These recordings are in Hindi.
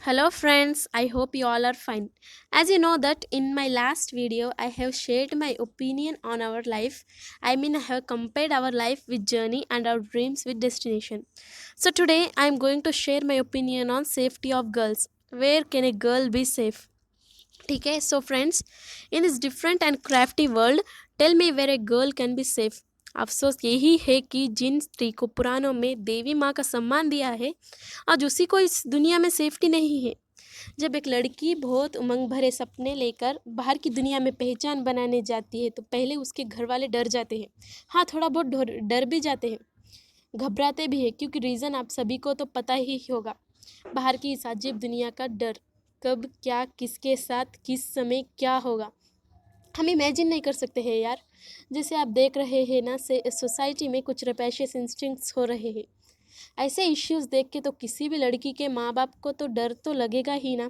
Hello friends, I hope you all are fine. As you know that in my last video I have shared my opinion on our life. I have compared our life with journey and our dreams with destination. So today I am going to share my opinion on safety of girls. Where can a girl be safe? ठीक है so friends, in this different and crafty world, tell me where a girl can be safe. अफसोस यही है कि जिन स्त्री को पुराणों में देवी माँ का सम्मान दिया है आज उसी को इस दुनिया में सेफ्टी नहीं है। जब एक लड़की बहुत उमंग भरे सपने लेकर बाहर की दुनिया में पहचान बनाने जाती है तो पहले उसके घर वाले डर जाते हैं। हाँ, थोड़ा बहुत डर भी जाते हैं, घबराते भी हैं, क्योंकि रीज़न आप सभी को तो पता ही होगा। बाहर की इस अजीब दुनिया का डर, कब क्या किसके साथ किस समय क्या होगा हम इमेजिन नहीं कर सकते हैं यार। जैसे आप देख रहे हैं ना, से सोसाइटी में कुछ रेपेशियस इंस्टिंक्ट्स हो रहे हैं। ऐसे इश्यूज देख के तो किसी भी लड़की के माँ बाप को तो डर तो लगेगा ही ना,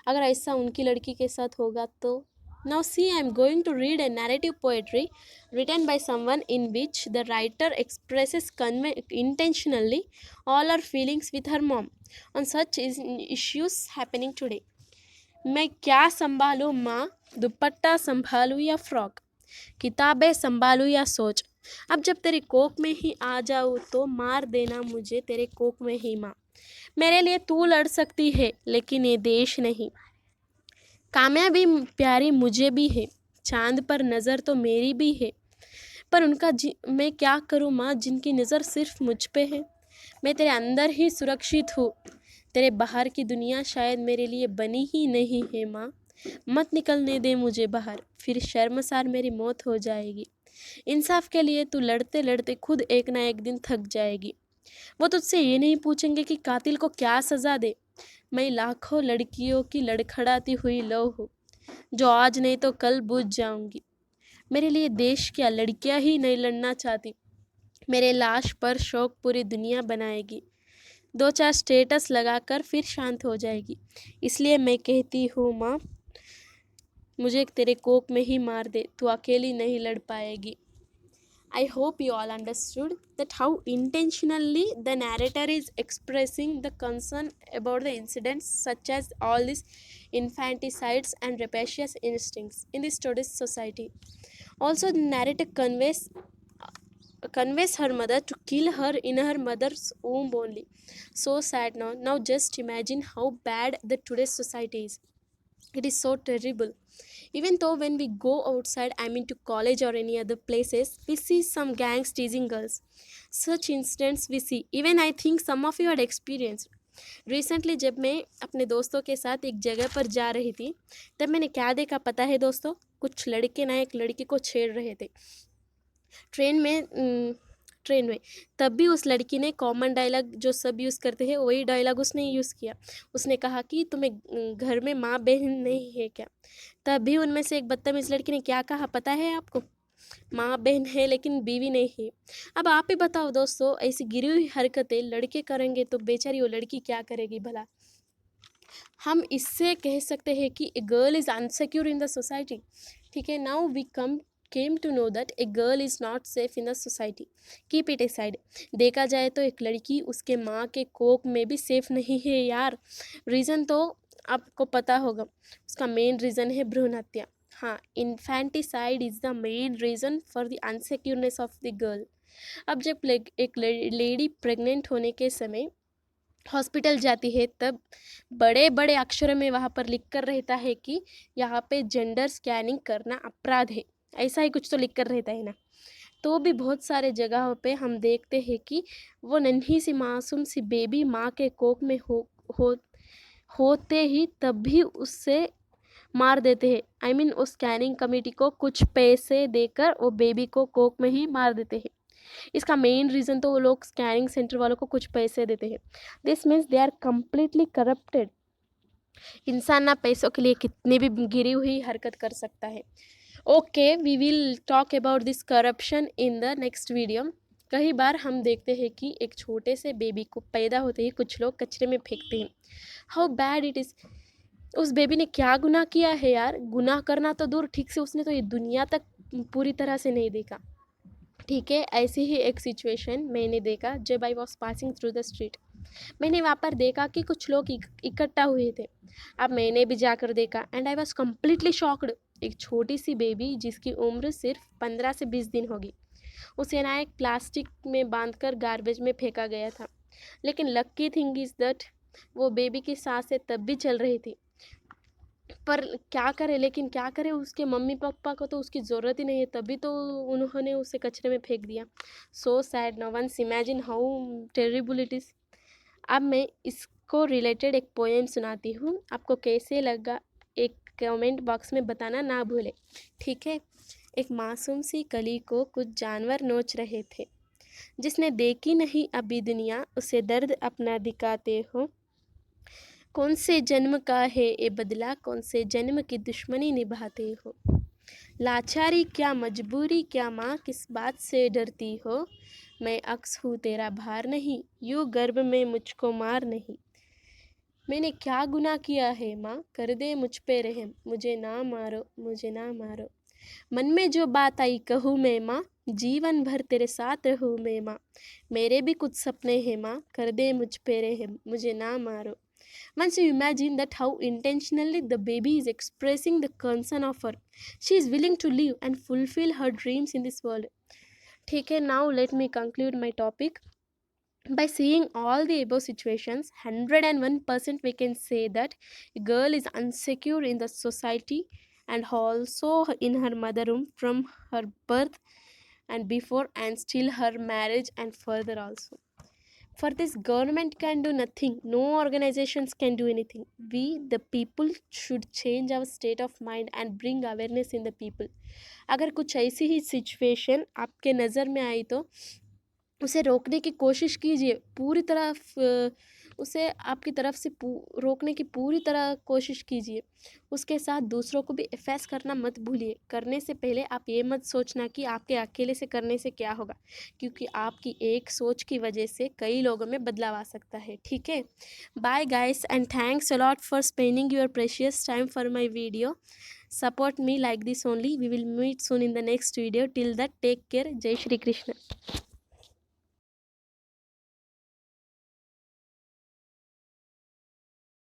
अगर ऐसा उनकी लड़की के साथ होगा तो। Now see, I am going to read a narrative poetry written by someone in which the writer expresses intentionally all her feelings with her mom on such issues happening today. मैं क्या संभालूँ माँ, दुपट्टा संभालूँ या फ्रॉक, किताबें संभालूँ या सोच। अब जब तेरे कोख में ही आ जाऊँ तो मार देना मुझे तेरे कोख में ही माँ। मेरे लिए तू लड़ सकती है लेकिन ये देश नहीं। कामयाबी प्यारी मुझे भी है, चांद पर नज़र तो मेरी भी है, पर मैं क्या करूँ माँ जिनकी नज़र सिर्फ मुझ पे है। मैं तेरे अंदर ही सुरक्षित हूँ, तेरे बाहर की दुनिया शायद मेरे लिए बनी ही नहीं है माँ। मत निकलने दे मुझे बाहर, फिर शर्मसार मेरी मौत हो जाएगी। इंसाफ के लिए तू लड़ते लड़ते खुद एक ना एक दिन थक जाएगी। वो तुझसे ये नहीं पूछेंगे कि कातिल को क्या सज़ा दे। मैं लाखों लड़कियों की लड़खड़ाती हुई लौ हूँ, जो आज नहीं तो कल बुझ जाऊंगी। मेरे लिए देश क्या लड़कियां ही नहीं लड़ना चाहती, मेरे लाश पर शौक पूरी दुनिया बनाएगी। दो चार स्टेटस लगाकर फिर शांत हो जाएगी। इसलिए मैं कहती हूँ माँ, मुझे तेरे कोख में ही मार दे, तू अकेली नहीं लड़ पाएगी। I hope you all understood that how intentionally the narrator is expressing the concern about the incidents such as all these infanticides and rapacious instincts in this today's society. Also, the narrator conveys her mother to kill her in her mother's womb only. So sad now. Now just imagine how bad the today's society is. It is so terrible. Even though when we go outside, to college or any other places, we see some gangs teasing girls. Such incidents we see. Even I think some of you had experienced. Recently जब मैं अपने दोस्तों के साथ एक जगह पर जा रही थी, तब मैंने क्या देखा पता है दोस्तों? कुछ लड़के ना एक लड़की को छेड़ रहे थे ट्रेन में। ट्रेन में तब भी उस लड़की ने कॉमन डायलॉग जो सब यूज़ करते हैं वही डायलॉग उसने यूज़ किया। उसने कहा कि तुम्हें घर में माँ बहन नहीं है क्या? तब भी उनमें से एक बदतमीज़ लड़की ने क्या कहा पता है आपको? माँ बहन है लेकिन बीवी नहीं है। अब आप ही बताओ दोस्तों, ऐसी गिरी हुई हरकतें लड़के करेंगे तो बेचारी वो लड़की क्या करेगी भला? हम इससे कह सकते हैं कि a girl is insecure in the society. ठीक है, now we came to know that a girl is not safe in the society. Keep it aside. देखा जाए तो एक लड़की उसके माँ के कोख में भी सेफ नहीं है यार। रीज़न तो आपको पता होगा, उसका मेन रीज़न है भ्रूण हत्या। हाँ, infanticide is the main reason for the unsecureness of the girl. अब जब एक लेडी प्रेग्नेंट होने के समय हॉस्पिटल जाती है तब बड़े बड़े अक्षरों में वहाँ पर लिख कर रहता है कि यहाँ पे जेंडर स्कैनिंग करना अपराध है। ऐसा ही कुछ तो लिख कर रहता है ना। तो भी बहुत सारे जगहों पे हम देखते हैं कि वो नन्ही सी मासूम सी बेबी माँ के कोख में हो होते ही तब भी उससे मार देते हैं। उस स्कैनिंग कमेटी को कुछ पैसे देकर वो बेबी को कोख में ही मार देते हैं। इसका मेन रीज़न तो वो लोग स्कैनिंग सेंटर वालों को कुछ पैसे देते हैं। This means they are completely corrupted. इंसान ना पैसों के लिए कितनी भी गिरी हुई हरकत कर सकता है। Okay, we will talk about this corruption in the next video. कई बार हम देखते हैं कि एक छोटे से बेबी को पैदा होते ही कुछ लोग कचरे में फेंकते हैं। How bad it is. उस बेबी ने क्या गुनाह किया है यार? गुनाह करना तो दूर, ठीक से उसने तो ये दुनिया तक पूरी तरह से नहीं देखा। ठीक है, ऐसी ही एक सिचुएशन मैंने देखा जब I was passing through the street. मैंने वहाँ पर देखा कि कुछ लोग इकट्ठा हुए थे। अब मैंने भी जाकर देखा and I was completely shocked. एक छोटी सी बेबी जिसकी उम्र सिर्फ 15 से 20 दिन होगी, उसे ना एक प्लास्टिक में बांधकर गार्बेज में फेंका गया था। लेकिन लकी थिंग इज़ दैट वो बेबी की सांसें तब भी चल रही थी। पर क्या करे, लेकिन क्या करे, उसके मम्मी पापा को तो उसकी ज़रूरत ही नहीं है, तभी तो उन्होंने उसे कचरे में फेंक दिया। So sad, no once imagine how terrible it is. अब मैं इसको रिलेटेड एक पोएम सुनाती हूँ, आपको कैसे लगा एक कमेंट बॉक्स में बताना ना भूले, ठीक है। एक मासूम सी कली को कुछ जानवर नोच रहे थे, जिसने देखी नहीं अभी दुनिया, उसे दर्द अपना दिखाते हो। कौन से जन्म का है ये बदला, कौन से जन्म की दुश्मनी निभाते हो। लाचारी क्या मजबूरी क्या माँ, किस बात से डरती हो। मैं अक्स हूँ तेरा भार नहीं, यूँ गर्भ में मुझको मार नहीं। मैंने क्या गुनाह किया है माँ, कर दे मुझ पे रहम, मुझे ना मारो, मुझे ना मारो। मन में जो बात आई कहूँ मैं माँ, जीवन भर तेरे साथ रहूँ मैं माँ। मेरे भी कुछ सपने हैं माँ, कर दे मुझ पे रहम, मुझे ना मारो। Once you imagine that how intentionally the baby is expressing the concern of her, she is willing to live and fulfill her dreams in this world. ठीक है, now let me conclude my topic. By seeing all the above situations, 101% we can say that a girl is unsecure in the society and also in her mother room from her birth and before and still her marriage and further also. For this, government can do nothing. No organizations can do anything. We, the people, should change our state of mind and bring awareness in the people. अगर कुछ ऐसी ही सिचुएशन आपके नज़र में आई तो उसे रोकने की कोशिश कीजिए, पूरी तरह उसे आपकी तरफ से रोकने की पूरी तरह कोशिश कीजिए। उसके साथ दूसरों को भी फेस करना मत भूलिए। करने से पहले आप ये मत सोचना कि आपके अकेले से करने से क्या होगा, क्योंकि आपकी एक सोच की वजह से कई लोगों में बदलाव आ सकता है, ठीक है। Bye guys and thanks a lot for spending your precious time for my video. Support me like this only. We will meet soon in the next video. Till that, take care. Jai Shri Krishna.